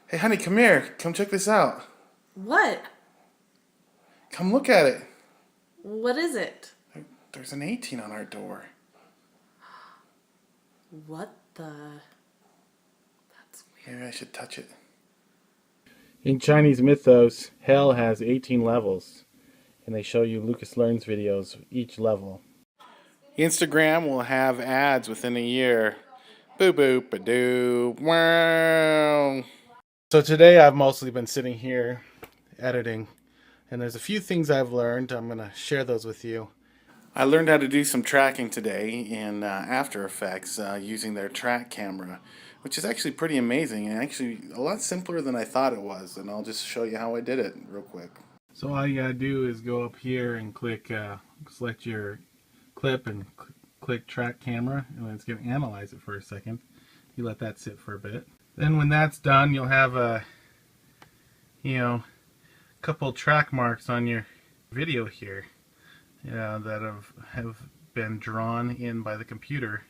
Hey, honey, come here. Come check this out. What? Come look at it. What is it? There's an 18 on our door. What the? That's Maybe weird. I should touch it. In Chinese mythos, hell has 18 levels, and they show you Lucas Learns videos each level. Instagram will have ads within a year. Boo boop a doo. Wow. So today I've mostly been sitting here editing, and there's a few things I've learned. I'm going to share those with you. I learned how to do some tracking today in After Effects using their track camera, which is actually pretty amazing and actually a lot simpler than I thought it was. And I'll just show you how I did it real quick. So all you got to do is go up here and click, select your clip and click track camera, and then it's going to analyze it for a second. You let that sit for a bit. Then when that's done, you'll have a couple track marks on your video here that have been drawn in by the computer,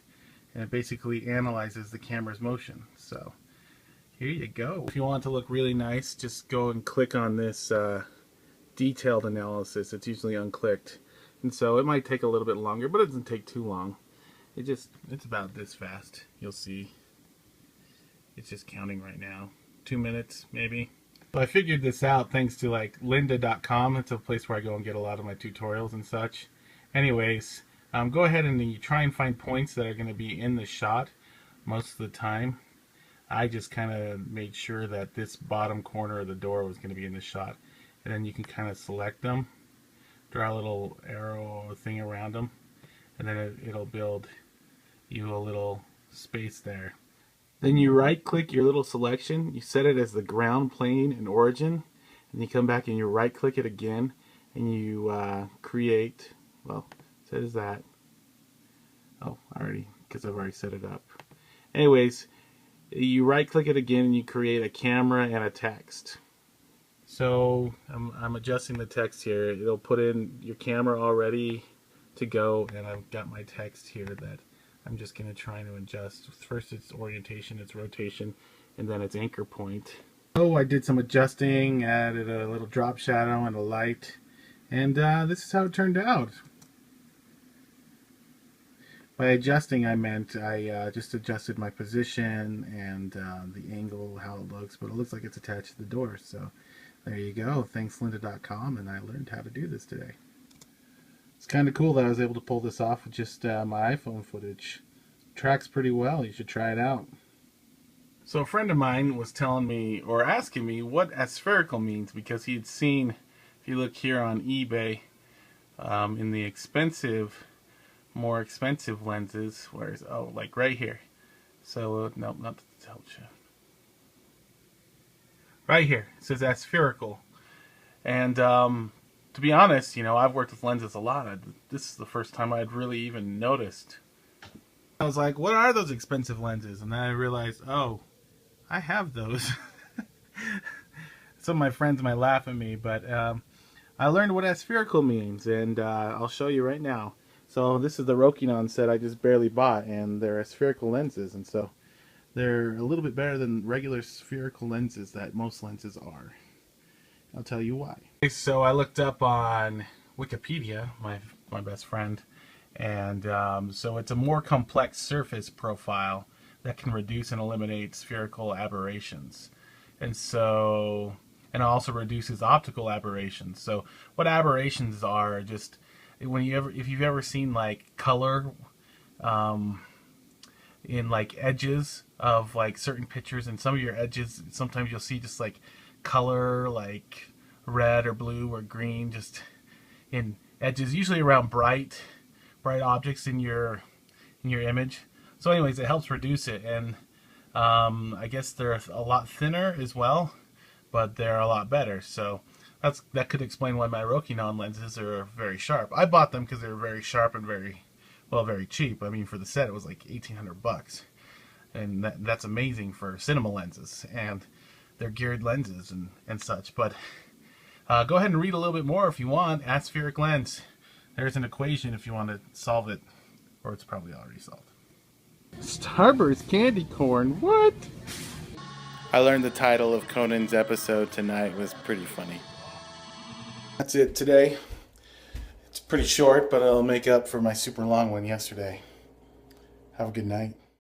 and it basically analyzes the camera's motion. So here you go. If you want it to look really nice, just go and click on this detailed analysis. It's usually unclicked, and so it might take a little bit longer, but it doesn't take too long. It's about this fast. You'll see it's just counting right now. 2 minutes maybe. So I figured this out thanks to like lynda.com. It's a place where I go and get a lot of my tutorials and such. Anyways, go ahead and you try and find points that are going to be in the shot most of the time. I just kind of made sure that this bottom corner of the door was going to be in the shot, and then you can kind of select them, draw a little arrow thing around them, and then it'll build you a little space there. Then you right click your little selection, you set it as the ground plane and origin, and you come back and you right click it again, and you create, well, set as that. Oh, because I've already set it up. Anyways, you right click it again and you create a camera and a text. So I'm adjusting the text here. It'll put in your camera all ready to go, and I've got my text here that I'm just going to try to adjust. First it's orientation, it's rotation, and then it's anchor point. So I did some adjusting, added a little drop shadow and a light, and this is how it turned out. By adjusting, I meant I just adjusted my position and the angle, how it looks, but it looks like it's attached to the door. So there you go. Thanks lynda.com, and I learned how to do this today. It's kind of cool that I was able to pull this off with just my iPhone footage. It tracks pretty well. You should try it out. So a friend of mine was telling me, or asking me, what aspherical means, because he had seen, if you look here on eBay, in the more expensive lenses, like right here. So, nope, not the tilt shift. Right here, it says aspherical. And to be honest, I've worked with lenses a lot. This is the first time I'd really even noticed. I was like, what are those expensive lenses? And then I realized, oh, I have those. Some of my friends might laugh at me, but I learned what aspherical means, and I'll show you right now. So this is the Rokinon set I just barely bought, and they're aspherical lenses, and so they're a little bit better than regular spherical lenses that most lenses are. I'll tell you why. So I looked up on Wikipedia, my best friend, and so it's a more complex surface profile that can reduce and eliminate spherical aberrations, and also reduces optical aberrations. So what aberrations are just if you've ever seen like color in like edges of like certain pictures, and some of your edges, sometimes you'll see just like color like red or blue or green just in edges, usually around bright objects in your image. So anyways, it helps reduce it, and I guess they're a lot thinner as well, but they're a lot better. So that could explain why my Rokinon lenses are very sharp. I bought them because they were very sharp and very cheap. I mean, for the set it was like $1,800, and that's amazing for cinema lenses, and they're geared lenses and such. But go ahead and read a little bit more if you want. Aspheric lens. There's an equation if you want to solve it, or it's probably already solved. Starburst candy corn. What? I learned the title of Conan's episode tonight was pretty funny. That's it today. It's pretty short, but it'll make up for my super long one yesterday. Have a good night.